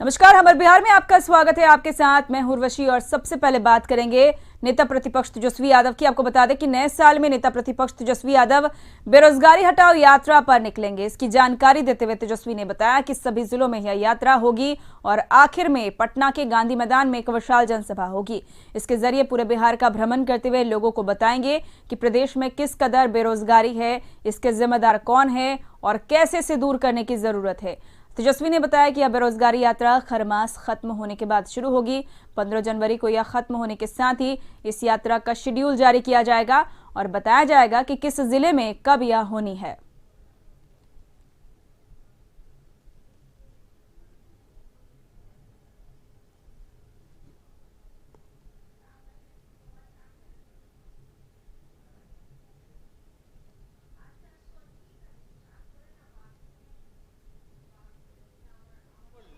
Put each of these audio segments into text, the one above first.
नमस्कार, हमर बिहार में आपका स्वागत है। आपके साथ मैं उर्वशी और सबसे पहले बात करेंगे नेता प्रतिपक्ष तेजस्वी यादव की। आपको बता दें कि नए साल में नेता प्रतिपक्ष तेजस्वी यादव बेरोजगारी हटाओ यात्रा पर निकलेंगे। इसकी जानकारी देते हुए तेजस्वी ने बताया कि सभी जिलों में यह यात्रा होगी और आखिर में पटना के गांधी मैदान में एक विशाल जनसभा होगी। इसके जरिए पूरे बिहार का भ्रमण करते हुए लोगों को बताएंगे कि प्रदेश में किस कदर बेरोजगारी है, इसके जिम्मेदार कौन है और कैसे इसे दूर करने की जरूरत है। तेजस्वी ने बताया कि यह बेरोजगारी यात्रा खरमास खत्म होने के बाद शुरू होगी। 15 जनवरी को यह खत्म होने के साथ ही इस यात्रा का शेड्यूल जारी किया जाएगा और बताया जाएगा कि किस जिले में कब यह होनी है।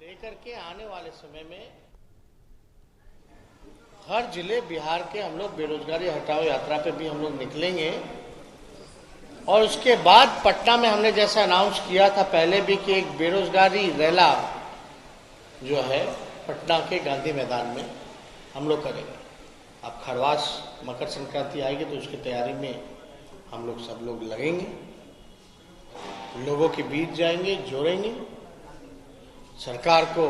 लेकर के आने वाले समय में हर जिले बिहार के हम लोग बेरोजगारी हटाओ यात्रा पे भी हम लोग निकलेंगे और उसके बाद पटना में हमने जैसा अनाउंस किया था पहले भी कि एक बेरोजगारी रैला जो है पटना के गांधी मैदान में हम लोग करेंगे। अब खरवास मकर संक्रांति आएगी तो उसकी तैयारी में हम लोग सब लोग लगेंगे, लोगों के बीच जाएंगे, जोड़ेंगे, सरकार को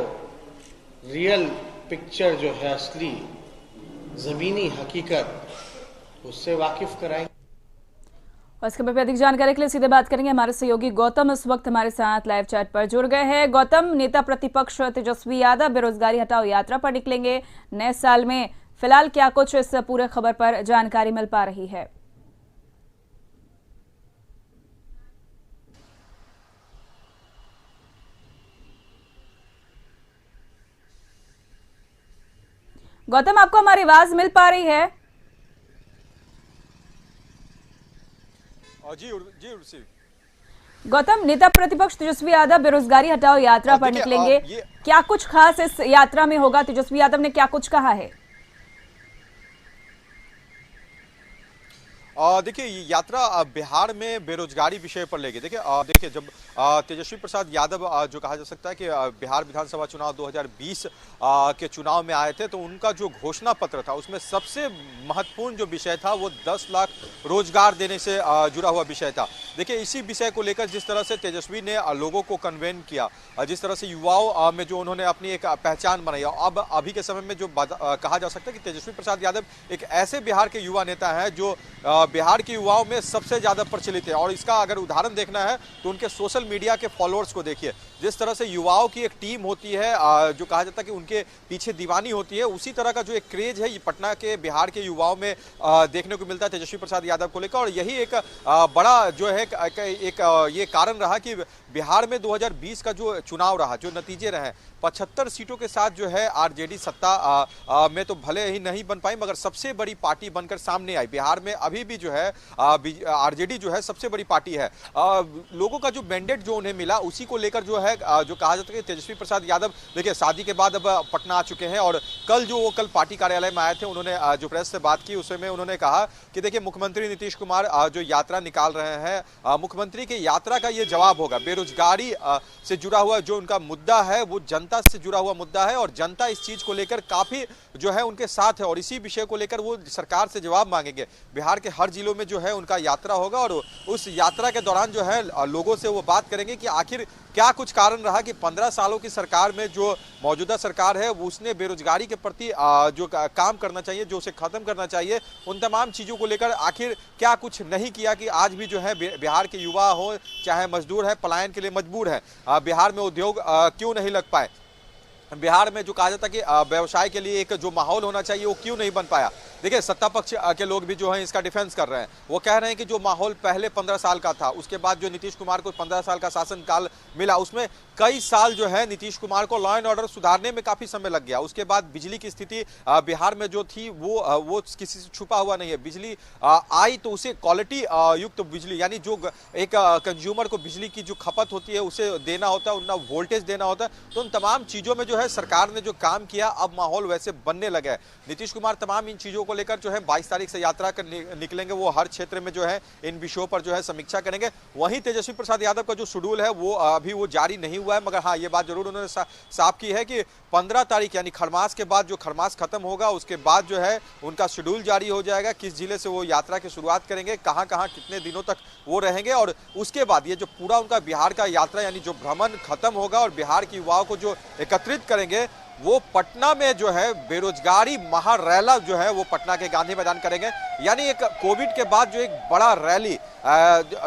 रियल पिक्चर जो है असली जमीनी हकीकत उससे वाकिफ कराएंगे। और इस खबर पर अधिक जानकारी के लिए सीधे बात करेंगे हमारे सहयोगी गौतम इस वक्त हमारे साथ लाइव चैट पर जुड़ गए हैं। गौतम, नेता प्रतिपक्ष तेजस्वी यादव बेरोजगारी हटाओ यात्रा पर निकलेंगे नए साल में, फिलहाल क्या कुछ इस पूरे खबर पर जानकारी मिल पा रही है? गौतम, आपको हमारी आवाज मिल पा रही है? जी। गौतम, नेता प्रतिपक्ष तेजस्वी यादव बेरोजगारी हटाओ यात्रा पर निकलेंगे, क्या कुछ खास इस यात्रा में होगा? तेजस्वी यादव ने क्या कुछ कहा है? देखिए, ये यात्रा बिहार में बेरोजगारी विषय पर लेगी। देखिए जब तेजस्वी प्रसाद यादव जो कहा जा सकता है कि बिहार विधानसभा चुनाव 2020 के चुनाव में आए थे तो उनका जो घोषणा पत्र था उसमें सबसे महत्वपूर्ण जो विषय था वो 10 लाख रोजगार देने से जुड़ा हुआ विषय था। देखिए, इसी विषय को लेकर जिस तरह से तेजस्वी ने लोगों को कन्वेंट किया, जिस तरह से युवाओं में जो उन्होंने अपनी एक पहचान बनाई, अब अभी के समय में जो कहा जा सकता है कि तेजस्वी प्रसाद यादव एक ऐसे बिहार के युवा नेता हैं जो बिहार के युवाओं में सबसे ज्यादा प्रचलित है। और इसका अगर उदाहरण देखना है तो उनके सोशल मीडिया के फॉलोअर्स को देखिए। जिस तरह से युवाओं की एक टीम होती है जो कहा जाता है कि उनके पीछे दीवानी होती है, उसी तरह का जो एक क्रेज है ये पटना के बिहार के युवाओं में देखने को मिलता है तेजस्वी प्रसाद यादव को लेकर। और यही एक बड़ा जो है एक ये कारण रहा कि बिहार में 2020 का जो चुनाव रहा, जो नतीजे रहे, 75 सीटों के साथ जो है आरजेडी सत्ता में तो भले ही नहीं बन पाई मगर सबसे बड़ी पार्टी बनकर सामने आई। बिहार में अभी भी जो है आरजेडी जो है सबसे बड़ी पार्टी है। लोगों का जो मैंडेट जो उन्हें मिला उसी को लेकर जो है जो कहा जाता है कि तेजस्वी प्रसाद यादव देखिए शादी के बाद अब पटना आ चुके हैं और कल पार्टी कार्यालय में आए थे, उन्होंने जो प्रेस से बात की उसमें उन्होंने कहा कि देखिए मुख्यमंत्री नीतीश कुमार जो यात्रा निकाल रहे हैं, मुख्यमंत्री की यात्रा का ये जवाब होगा। बेरोजगारी से जुड़ा हुआ जो उनका मुद्दा है वो जनता से जुड़ा हुआ मुद्दा है और जनता इस चीज को लेकर काफी जो है उनके साथ है और इसी विषय को लेकर वो सरकार से जवाब मांगेंगे। बिहार के हर जिलों में जो है उनका यात्रा होगा और उस यात्रा के दौरान जो है लोगों से वो बात करेंगे कि आखिर क्या कुछ कारण रहा कि 15 सालों की सरकार में जो मौजूदा सरकार है उसने बेरोजगारी के प्रति जो काम करना चाहिए, जो उसे खत्म करना चाहिए, उन तमाम चीजों को लेकर आखिर क्या कुछ नहीं किया कि आज भी जो है बिहार के युवा हो चाहे मजदूर है पलायन के लिए मजबूर है। बिहार में उद्योग क्यों नहीं लग पाए, बिहार में जो कहा जाता है कि व्यवसाय के लिए एक जो माहौल होना चाहिए वो क्यों नहीं बन पाया। देखिए, सत्ता पक्ष के लोग भी जो हैं इसका डिफेंस कर रहे हैं। वो कह रहे हैं कि जो माहौल पहले 15 साल का था, उसके बाद जो नीतीश कुमार को 15 साल का शासनकाल मिला, उसमें कई साल जो है नीतीश कुमार को लॉ एंड ऑर्डर सुधारने में काफी समय लग गया। उसके बाद बिजली की स्थिति बिहार में जो थी वो किसी से छुपा हुआ नहीं है। बिजली आई तो उसे क्वालिटी युक्त बिजली, यानी जो एक कंज्यूमर को बिजली की जो खपत होती है उसे देना होता है, उतना वोल्टेज देना होता है। तो उन तमाम चीजों में जो है सरकार ने जो काम किया अब माहौल वैसे बनने लगा है। नीतीश कुमार तमाम इन चीजों को लेकर जो है 22 तारीख से यात्रा कर निकलेंगे। वो हर क्षेत्र में जो है इन विषयों पर जो है समीक्षा करेंगे। वहीं तेजस्वी प्रसाद यादव का जो शेड्यूल है वो अभी वो जारी नहीं हुआ है, मगर हाँ ये बात जरूर उन्होंने साफ की है कि 15 तारीख यानी खरमास के बाद, जो खरमास खत्म होगा उसके बाद जो है उनका शेड्यूल जारी हो जाएगा, किस जिले से वो यात्रा की शुरुआत करेंगे, कहां कहां कितने दिनों तक वो रहेंगे। और उसके बाद ये जो पूरा उनका बिहार का यात्रा यानी जो भ्रमण खत्म होगा और बिहार की युवाओं को जो एकत्रित करेंगे, वो पटना में जो है बेरोजगारी महारैला जो है वो पटना के गांधी मैदान करेंगे। यानी एक कोविड के बाद जो एक बड़ा रैली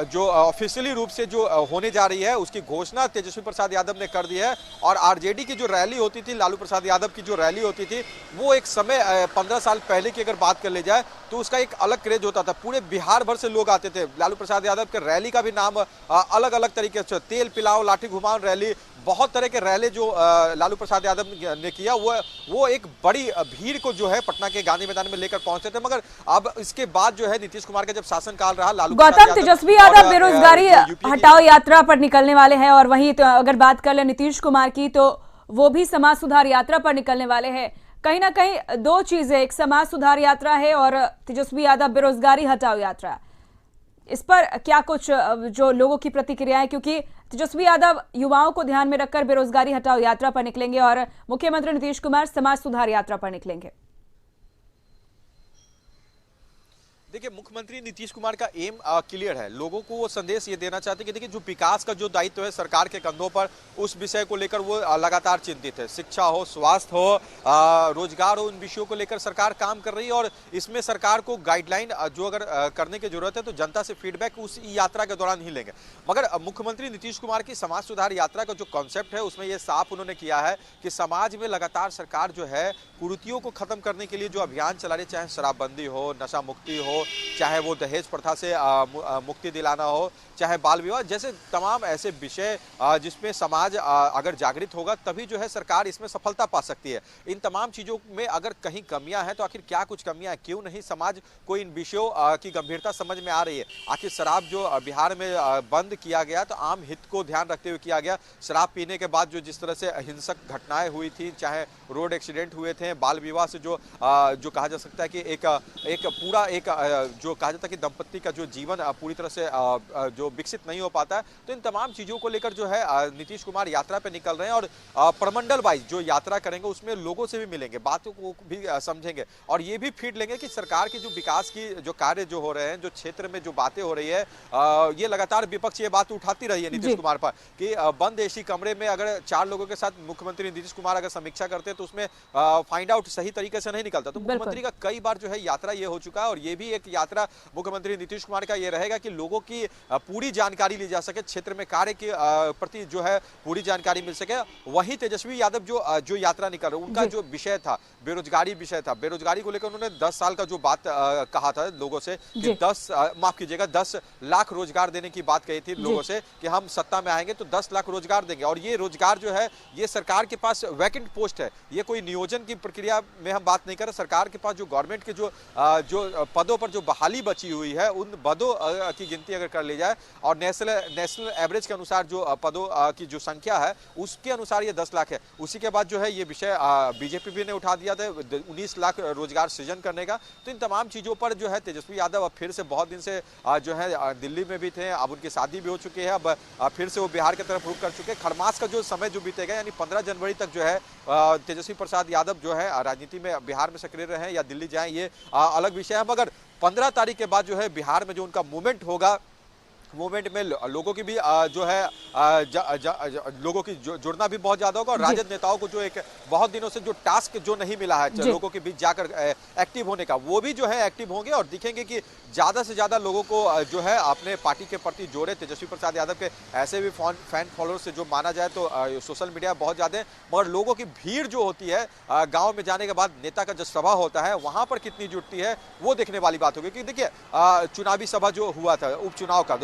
जो ऑफिशियली रूप से जो होने जा रही है, उसकी घोषणा तेजस्वी प्रसाद यादव ने कर दी है। और आरजेडी की जो रैली होती थी, लालू प्रसाद यादव की जो रैली होती थी, वो एक समय 15 साल पहले की अगर बात कर ले जाए तो उसका एक अलग क्रेज होता था। पूरे बिहार भर से लोग आते थे। लालू प्रसाद यादव के रैली का भी नाम अलग अलग तरीके से, तेल पिलाओ लाठी घुमाओ रैली, बहुत तरह के रैली जो लालू प्रसाद यादव ने किया, वो एक बड़ी भीड़ को जो है पटना के गांधी मैदान में लेकर पहुंचे थे। मगर अब इसके बाद जो है नीतीश कुमार का जब शासनकाल रहा, लालू गौतम, तेजस्वी यादव बेरोजगारी हटाओ यात्रा पर निकलने वाले हैं, और वहीं तो अगर बात कर ले नीतीश कुमार की तो वो भी समाज सुधार यात्रा पर निकलने वाले हैं। कहीं ना कहीं दो चीजें, एक समाज सुधार यात्रा है और तेजस्वी यादव बेरोजगारी हटाओ यात्रा। इस पर क्या कुछ जो लोगों की प्रतिक्रिया है, क्योंकि तेजस्वी यादव युवाओं को ध्यान में रखकर बेरोजगारी हटाओ यात्रा पर निकलेंगे और मुख्यमंत्री नीतीश कुमार समाज सुधार यात्रा पर निकलेंगे। देखिए, मुख्यमंत्री नीतीश कुमार का एम क्लियर है। लोगों को वो संदेश ये देना चाहते हैं कि देखिए जो विकास का जो दायित्व है सरकार के कंधों पर, उस विषय को लेकर वो लगातार चिंतित है। शिक्षा हो, स्वास्थ्य हो, रोजगार हो, इन विषयों को लेकर सरकार काम कर रही है। और इसमें सरकार को गाइडलाइन जो अगर करने की जरूरत है तो जनता से फीडबैक उस यात्रा के दौरान ही लेंगे। मगर मुख्यमंत्री नीतीश कुमार की समाज सुधार यात्रा का जो कॉन्सेप्ट है उसमें ये साफ उन्होंने किया है कि समाज में लगातार सरकार जो है कुरीतियों को खत्म करने के लिए जो अभियान चला रही है, चाहे शराबबंदी हो, नशा मुक्ति हो, चाहे वो दहेज प्रथा से मुक्ति दिलाना हो, चाहे बाल विवाह, जैसे तमाम ऐसे विषय जिसमें समाज अगर जागृत होगा तभी जो है सरकार इसमें सफलता पा सकती है। इन तमाम चीजों में अगर कहीं कमियां हैं तो आखिर क्या कुछ कमियां हैं, क्यों नहीं समाज को इन विषयों की गंभीरता समझ में आ रही है। आखिर शराब जो बिहार में बंद किया गया तो आम हित को ध्यान रखते हुए किया गया। शराब पीने के बाद जो जिस तरह से हिंसक घटनाएं हुई थी, चाहे रोड एक्सीडेंट हुए थे, बाल विवाह से जो कहा जा सकता है कि एक पूरा जो कहा जाता है कि दंपत्ति का जो जीवन पूरी तरह से जो विकसित नहीं हो पाता है, तो इन तमाम चीजों को लेकर जो है नीतीश कुमार यात्रा पे निकल रहे हैं। और प्रमंडल वाइज जो यात्रा करेंगे उसमें लोगों से भी मिलेंगे, बातों को भी समझेंगे और ये भी फीड लेंगे कि सरकार की जो विकास की जो कार्य जो हो रहे हैं, जो क्षेत्र में जो बातें हो रही है, ये लगातार विपक्ष ये बात उठाती रही है नीतीश कुमार पर कि बंद एसी कमरे में अगर 4 लोगों के साथ मुख्यमंत्री नीतीश कुमार अगर समीक्षा करते हैं तो उसमें फाइंड आउट सही तरीके से नहीं निकलता। तो मुख्यमंत्री का कई बार जो है यात्रा ये हो चुका है और ये भी एक यात्रा मुख्यमंत्री नीतीश कुमार का ये रहेगा कि लोगों की पूरी जानकारी ली जा सके, क्षेत्र में कार्य के प्रति जो है पूरी जानकारी मिल सके। वहीं तेजस्वी यादव जो यात्रा निकल रहे, उनका जो विषय था बेरोजगारी विषय था, बेरोजगारी को लेकर उन्होंने 10 साल का जो बात कहा था लोगों से कि 10 लाख रोजगार देने की बात कही थी लोगों से कि हम सत्ता में आएंगे तो 10 लाख रोजगार देंगे। और ये रोजगार जो है ये सरकार के पास वैकेंट पोस्ट है, ये कोई नियोजन की प्रक्रिया में हम बात नहीं कर रहे। सरकार के पास जो गवर्नमेंट के जो पदों पर जो बहाली बची हुई है, उन पदों की गिनती अगर कर ली जाए और नेशनल एवरेज के अनुसार जो पदों की जो संख्या है उसके अनुसार ये 10 लाख है। उसी के बाद जो है ये विषय बीजेपी भी ने उठा दिया था 19 लाख रोजगार सृजन करने का। तो इन तमाम चीजों पर जो है तेजस्वी यादव अब फिर से बहुत दिन से जो है दिल्ली में भी थे, अब उनकी शादी भी हो चुकी है, अब फिर से वो बिहार की तरफ रुख कर चुके हैं। खरमास का जो समय जो बीतेगा यानी 15 जनवरी तक जो है तेजस्वी प्रसाद यादव जो है राजनीति में बिहार में सक्रिय रहे या दिल्ली जाएं ये अलग विषय है। मगर 15 तारीख के बाद जो है बिहार में जो उनका मूवमेंट होगा, मूवमेंट में लोगों की भी जो है लोगों की जुड़ना भी बहुत ज्यादा होगा। और राजद नेताओं को जो एक बहुत दिनों से जो टास्क जो नहीं मिला है लोगों के बीच जाकर एक्टिव होने का, वो भी जो है एक्टिव होंगे और दिखेंगे कि ज्यादा से ज्यादा लोगों को जो है अपने पार्टी के प्रति जोड़े। तेजस्वी प्रसाद यादव के ऐसे भी फैन फॉलोअर्स से जो माना जाए तो सोशल मीडिया बहुत ज्यादा है, मगर लोगों की भीड़ जो होती है गाँव में जाने के बाद नेता का जो सभा होता है वहां पर कितनी जुटती है वो देखने वाली बात होगी। क्योंकि देखिए चुनावी सभा जो हुआ था उपचुनाव का,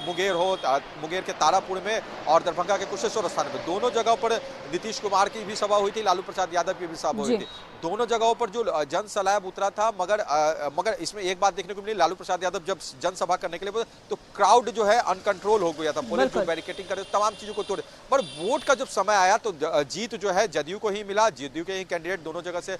मुंगेर के तारापुर में और दरभंगा के कुशेश्वर स्थान में, दोनों जगह पर नीतीश कुमार की भी सभा हुई थी, लालू प्रसाद यादव की भी सभा हुई थी। दोनों जगहों पर जो जन सैलाब उतरा था, मगर इसमें एक बात देखने को मिली, लालू प्रसाद यादव जब जनसभा करने के लिए तो क्राउड जो है अनकंट्रोल हो गया था, पुलिस जो बैरिकेटिंग करे तमाम चीजों को तोड़े। पर वोट का जब समय आया तो जीत जो है जदयू को ही मिला, जदयू के ही कैंडिडेट दोनों जगह से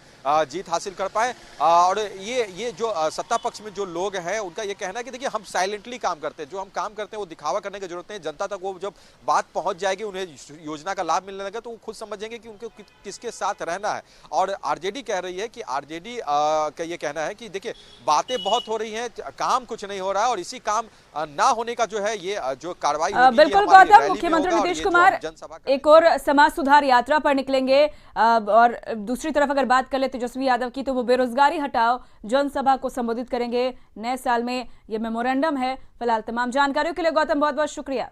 जीत हासिल कर पाए। और ये जो सत्ता पक्ष में जो लोग हैं उनका ये कहना है कि देखिए हम साइलेंटली काम करते हैं, जो हम काम करते हैं वो दिखावा करने की जरूरत नहीं, जनता तक वो जब बात पहुंच जाएगी, उन्हें योजना का लाभ मिलने लगा तो वो खुद समझेंगे कि उनको किसके साथ रहना है। और आरजेडी कह रही है कि आरजेडी का ये कहना है कि देखिए बातें बहुत हो रही हैं, काम कुछ नहीं हो रहा है, और इसी काम ना होने का जो है ये जो कार्रवाई बिल्कुल गौतम, मुख्यमंत्री नीतीश कुमार एक और समाज सुधार यात्रा पर निकलेंगे। और दूसरी तरफ अगर बात कर ले तेजस्वी यादव की, तो वो बेरोजगारी हटाओ जनसभा को संबोधित करेंगे। नए साल में ये मेमोरेंडम है। फिलहाल तमाम जानकारियों के लिए गौतम बहुत बहुत शुक्रिया।